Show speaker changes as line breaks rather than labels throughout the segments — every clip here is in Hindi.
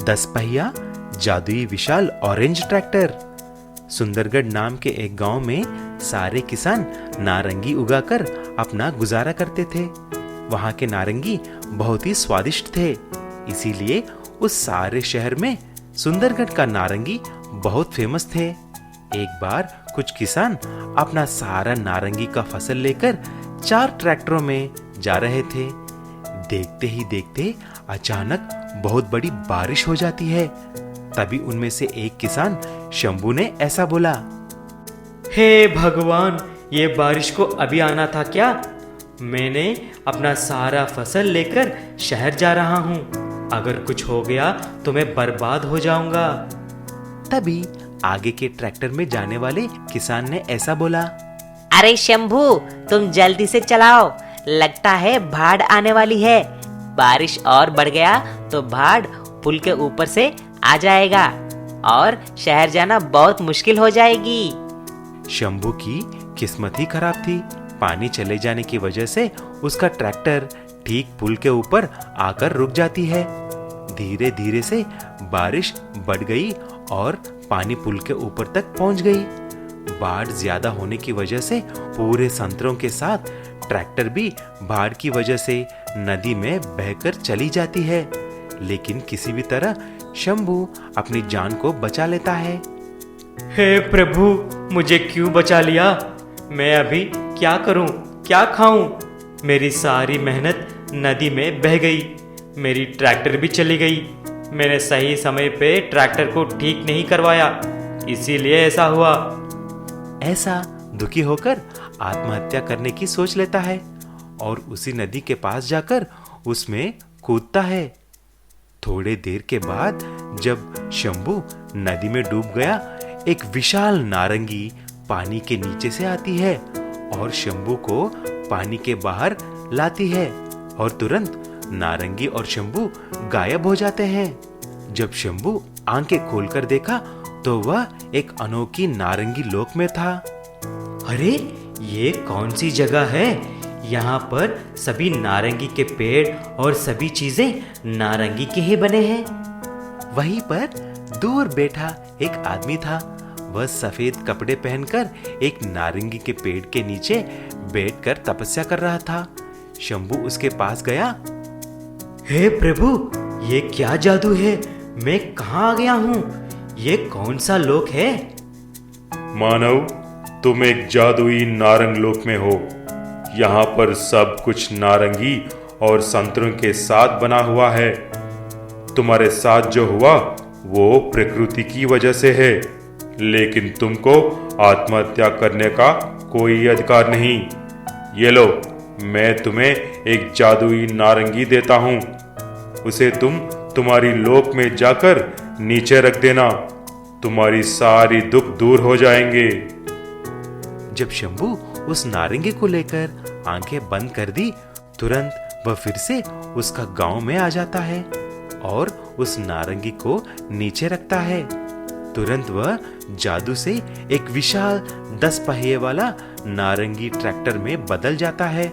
10 पहिया जादुई विशाल ऑरेंज ट्रैक्टर। सुंदरगढ़ नाम के एक गांव में सारे किसान नारंगी उगाकर अपना गुजारा करते थे। वहां के नारंगी बहुत ही स्वादिष्ट थे, इसीलिए उस सारे शहर में सुंदरगढ़ का नारंगी बहुत फेमस थे। एक बार कुछ किसान अपना सारा नारंगी का फसल लेकर 4 ट्रैक्टरों में जा रहे थे। देखते ही देखते अचानक बहुत बड़ी बारिश हो जाती है। तभी उनमें से एक किसान शंभू ने ऐसा बोला,
हे भगवान, ये बारिश को अभी आना था क्या? मैंने अपना सारा फसल लेकर शहर जा रहा हूँ। अगर कुछ हो गया तो मैं बर्बाद हो जाऊंगा।
तभी आगे के ट्रैक्टर में जाने वाले किसान ने ऐसा बोला,
अरे शंभू, तुम जल्दी से चलाओ, लगता है बाढ़ आने वाली है। बारिश और बढ़ गया तो बाढ़ पुल के ऊपर से आ जाएगा और शहर जाना बहुत मुश्किल हो जाएगी।
शंभू की किस्मत ही खराब थी। पानी चले जाने की वजह से उसका ट्रैक्टर ठीक पुल के ऊपर आकर रुक जाती है। धीरे धीरे से बारिश बढ़ गई और पानी पुल के ऊपर तक पहुंच गई। बाढ़ ज्यादा होने की वजह से पूरे संतरों के साथ ट्रैक्टर भी बाढ़ की वजह से नदी में बहकर चली जाती है। लेकिन किसी भी तरह शंभू अपनी जान को बचा लेता है।
हे प्रभु, मुझे क्यों बचा लिया? मैं अभी क्या करूं, क्या खाऊं? मेरी सारी मेहनत नदी में बह गई। मेरी ट्रैक्टर भी चली गई। मैंने सही समय पे ट्रैक्टर को ठीक नहीं करवाया, इसीलिए ऐसा हुआ।
ऐसा दुखी होकर आत्महत्या करने की सोच लेता है और उसी नदी के पास जाकर उसमें कूदता है। थोड़े देर के बाद जब शंभू नदी में डूब गया, एक विशाल नारंगी पानी के नीचे से आती है और शंभू को पानी के बाहर लाती है और तुरंत नारंगी और शंभू गायब हो जाते हैं। जब शंभू आंखें खोलकर देखा तो वह एक अनोखी नारंगी लोक में था।
अरे, ये कौन सी जगह है? यहाँ पर सभी नारंगी के पेड़ और सभी चीजें नारंगी के ही बने हैं।
वहीं पर दूर बैठा एक आदमी था। वह सफेद कपड़े पहनकर एक नारंगी के पेड़ के नीचे बैठकर तपस्या कर रहा था। शंभू उसके पास गया।
हे प्रभु, ये क्या जादू है? मैं कहाँ आ गया हूँ? ये कौन सा लोक है?
मानव, तुम एक जादुई नारंग लोक में हो। यहाँ पर सब कुछ नारंगी और संतरों के साथ बना हुआ है। तुम्हारे साथ जो हुआ वो प्रकृति की वजह से है, लेकिन तुमको आत्महत्या करने का कोई अधिकार नहीं। ये लो, मैं तुम्हें एक जादुई नारंगी देता हूँ। उसे तुम तुम्हारी लोक में जाकर नीचे रख देना। तुम्हारी सारी दुख दूर हो जाएंगे।
जब शंभू उस नारंगी को लेकर आंखें बंद कर दी, तुरंत वह फिर से उसका गांव में आ जाता है और उस नारंगी को नीचे रखता है। तुरंत वह जादू से एक विशाल 10 पहिए वाला नारंगी ट्रैक्टर में बदल जाता है।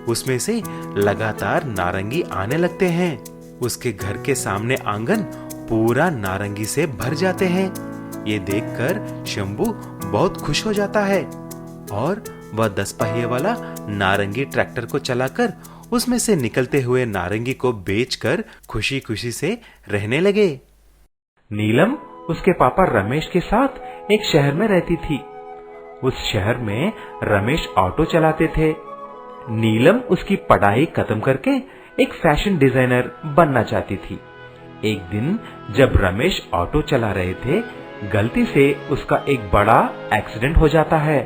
उसमें से लगातार नारंगी आने लगते हैं। उसके घर के सामने आंगन पूरा नारंगी से भर जाते हैं। ये देखकर शंभू बहुत खुश हो जाता है और वह 10 पहिए वाला नारंगी ट्रैक्टर को चलाकर उसमें से निकलते हुए नारंगी को बेचकर खुशी खुशी से रहने लगे। नीलम उसके पापा रमेश के साथ एक शहर में रहती थी। उस शहर में रमेश ऑटो चलाते थे। नीलम उसकी पढ़ाई खत्म करके एक फैशन डिजाइनर बनना चाहती थी। एक दिन जब रमेश ऑटो चला रहे थे, गलती से उसका एक बड़ा एक्सीडेंट हो जाता है।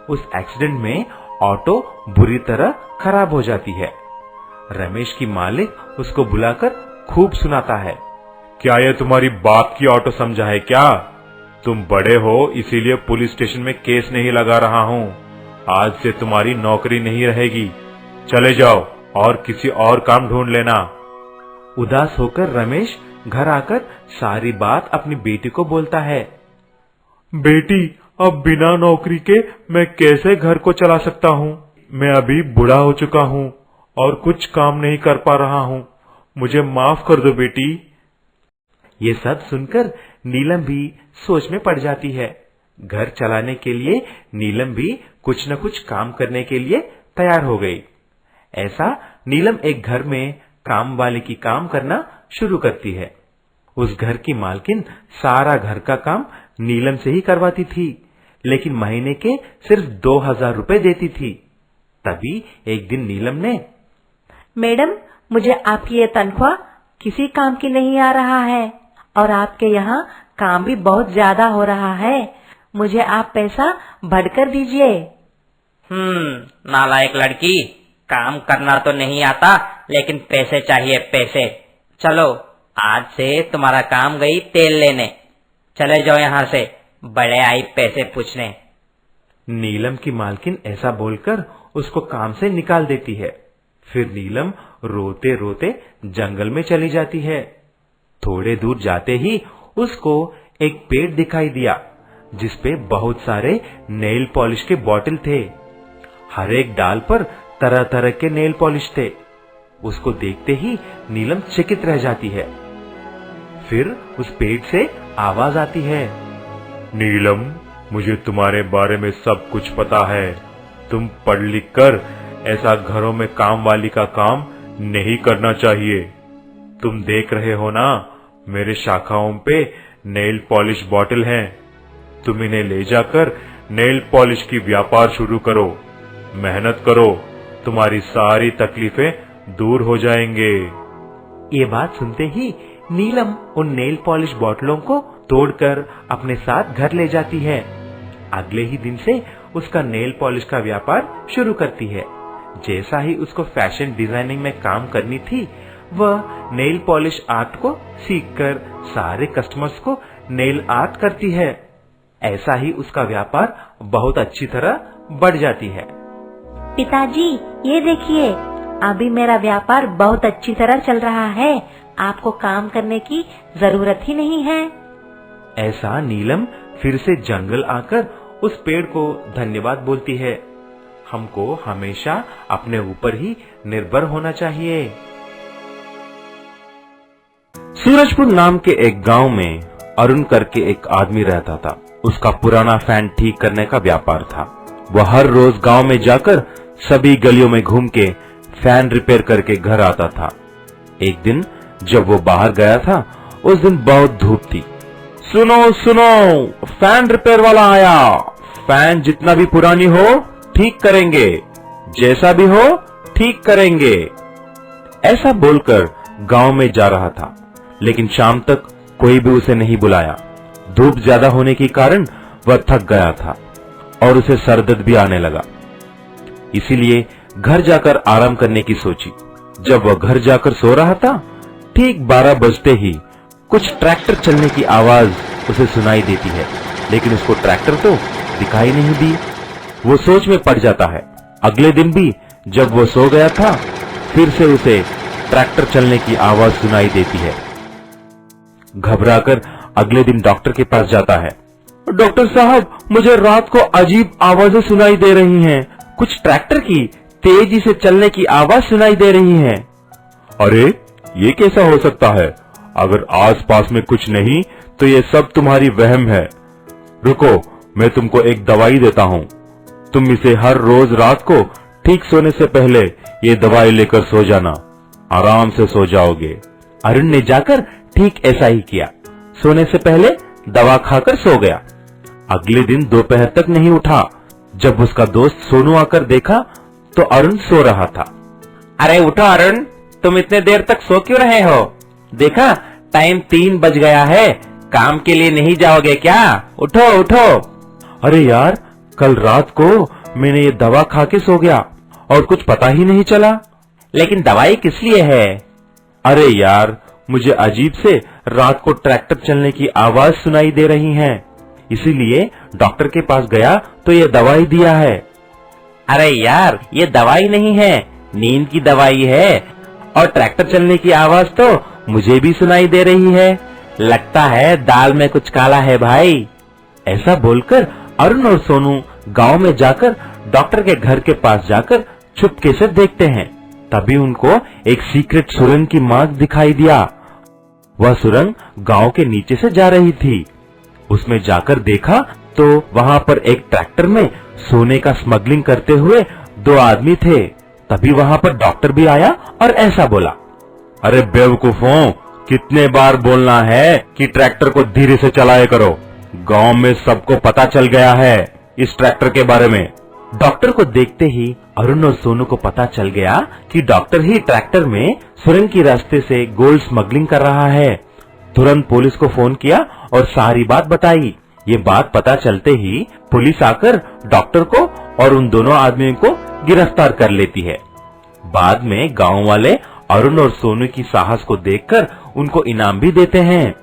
उस एक्सीडेंट में ऑटो बुरी तरह खराब हो जाती है। रमेश की मालिक उसको बुलाकर खूब सुनाता है।
क्या यह तुम्हारी बाप की ऑटो समझा है क्या? तुम बड़े हो इसीलिए पुलिस स्टेशन में केस नहीं लगा रहा हूँ। आज से तुम्हारी नौकरी नहीं रहेगी। चले जाओ और किसी और काम ढूंढ लेना।
उदास होकर रमेश घर आकर सारी बात अपनी बेटी को बोलता है।
बेटी, अब बिना नौकरी के मैं कैसे घर को चला सकता हूँ? मैं अभी बूढ़ा हो चुका हूँ और कुछ काम नहीं कर पा रहा हूँ। मुझे माफ कर दो बेटी।
ये सब सुनकर नीलम भी सोच में पड़ जाती है। घर चलाने के लिए नीलम भी कुछ न कुछ काम करने के लिए तैयार हो गई। ऐसा नीलम एक घर में काम वाले की काम करना शुरू करती है। उस घर की मालकिन सारा घर का काम नीलम से ही करवाती थी, लेकिन महीने के सिर्फ 2000 रुपए देती थी। तभी एक दिन नीलम ने,
मैडम, मुझे आपकी ये तनख्वाह किसी काम की नहीं आ रहा है और आपके यहाँ काम भी बहुत ज्यादा हो रहा है। मुझे आप पैसा बढ़कर दीजिए।
नालायक लड़की, काम करना तो नहीं आता लेकिन पैसे चाहिए, पैसे। चलो, आज से तुम्हारा काम गई तेल लेने। चले जाओ यहाँ से, बड़े आई पैसे पूछने।
नीलम की मालकिन ऐसा बोलकर उसको काम से निकाल देती है। फिर नीलम रोते रोते जंगल में चली जाती है। थोड़े दूर जाते ही उसको एक पेड़ दिखाई दिया जिसपे बहुत सारे नेल पॉलिश के बॉटल थे। हर एक डाल पर तरह तरह के नेल पॉलिश थे। उसको देखते ही नीलम चकित रह जाती है। फिर उस पेड़ से आवाज आती है,
नीलम, मुझे तुम्हारे बारे में सब कुछ पता है। तुम पढ़ लिख कर ऐसा घरों में काम वाली का काम नहीं करना चाहिए। तुम देख रहे हो ना, मेरे शाखाओं पे नेल पॉलिश बॉटल हैं। तुम इन्हें ले जाकर नेल पॉलिश की व्यापार शुरू करो। मेहनत करो, तुम्हारी सारी तकलीफें दूर हो जाएंगे।
ये बात सुनते ही नीलम उन नेल पॉलिश बोतलों को तोड़कर अपने साथ घर ले जाती है। अगले ही दिन से उसका नेल पॉलिश का व्यापार शुरू करती है। जैसा ही उसको फैशन डिजाइनिंग में काम करनी थी, वह नेल पॉलिश आर्ट को सीखकर सारे कस्टमर्स को नेल आर्ट करती है। ऐसा ही उसका व्यापार बहुत अच्छी तरह बढ़ जाती है।
पिताजी, ये देखिए, अभी मेरा व्यापार बहुत अच्छी तरह चल रहा है। आपको काम करने की जरूरत ही नहीं है।
ऐसा नीलम फिर से जंगल आकर उस पेड़ को धन्यवाद बोलती है। हमको हमेशा अपने ऊपर ही निर्भर होना चाहिए। सूरजपुर नाम के एक गांव में अरुण करके एक आदमी रहता था। उसका पुराना फैन ठीक करने का व्यापार था। वह हर रोज गांव में जाकर सभी गलियों में घूम के फैन रिपेयर करके घर आता था। एक दिन जब वो बाहर गया था, उस दिन बहुत धूप थी। सुनो सुनो, फैन रिपेयर वाला आया। फैन जितना भी पुरानी हो ठीक करेंगे, जैसा भी हो ठीक करेंगे। ऐसा बोलकर गांव में जा रहा था, लेकिन शाम तक कोई भी उसे नहीं बुलाया। धूप ज्यादा होने के कारण वह थक गया था और उसे सरदर्द भी आने लगा। इसीलिए घर जाकर आराम करने की सोची। जब वह घर जाकर सो रहा था, ठीक 12 बजते ही कुछ ट्रैक्टर चलने की आवाज उसे सुनाई देती है, लेकिन उसको ट्रैक्टर तो दिखाई नहीं दी। वो सोच में पड़ जाता है। अगले दिन भी जब वो सो गया था, फिर से उसे ट्रैक्टर चलने की आवाज सुनाई देती है। घबराकर अगले दिन डॉक्टर के पास जाता है। डॉक्टर साहब, मुझे रात को अजीब आवाजें सुनाई दे रही हैं। कुछ ट्रैक्टर की तेजी से चलने की आवाज सुनाई दे रही है।
अरे, ये कैसा हो सकता है? अगर आसपास में कुछ नहीं तो ये सब तुम्हारी वहम है। रुको, मैं तुमको एक दवाई देता हूँ। तुम इसे हर रोज रात को ठीक सोने से पहले ये दवाई लेकर सो जाना। आराम से सो जाओगे।
अरुण ने जाकर ठीक ऐसा ही किया। सोने से पहले दवा खाकर सो गया। अगले दिन दोपहर तक नहीं उठा। जब उसका दोस्त सोनू आकर देखा तो अरुण सो रहा था। अरे उठो अरुण, तुम इतने देर तक सो क्यों रहे हो? देखा, टाइम 3 बज गया है। काम के लिए नहीं जाओगे क्या? उठो उठो। अरे यार, कल रात को मैंने ये दवा खा के सो गया और कुछ पता ही नहीं चला। लेकिन दवाई किस लिए है? अरे यार, मुझे अजीब से रात को ट्रैक्टर चलने की आवाज सुनाई दे रही है, इसीलिए डॉक्टर के पास गया तो ये दवाई दिया है। अरे यार, ये दवाई नहीं है, नींद की दवाई है। और ट्रैक्टर चलने की आवाज तो मुझे भी सुनाई दे रही है। लगता है दाल में कुछ काला है भाई। ऐसा बोलकर अरुण और सोनू गांव में जाकर डॉक्टर के घर के पास जाकर चुपके से देखते हैं। तभी उनको एक सीक्रेट सुरंग की मार्ग दिखाई दिया। वह सुरंग गांव के नीचे से जा रही थी। उसमें जाकर देखा तो वहां पर एक ट्रैक्टर में सोने का स्मगलिंग करते हुए 2 आदमी थे। तभी वहां पर डॉक्टर भी आया और ऐसा बोला, अरे बेवकूफों, कितने बार बोलना है कि ट्रैक्टर को धीरे से चलाया करो। गांव में सबको पता चल गया है इस ट्रैक्टर के बारे में। डॉक्टर को देखते ही अरुण और सोनू को पता चल गया कि डॉक्टर ही ट्रैक्टर में सुरंग के रास्ते से गोल्ड स्मगलिंग कर रहा है। तुरंत पुलिस को फोन किया और सारी बात बताई। ये बात पता चलते ही पुलिस आकर डॉक्टर को और उन दोनों आदमियों को गिरफ्तार कर लेती है। बाद में गांव वाले अरुण और सोनू की साहस को देखकर उनको इनाम भी देते हैं।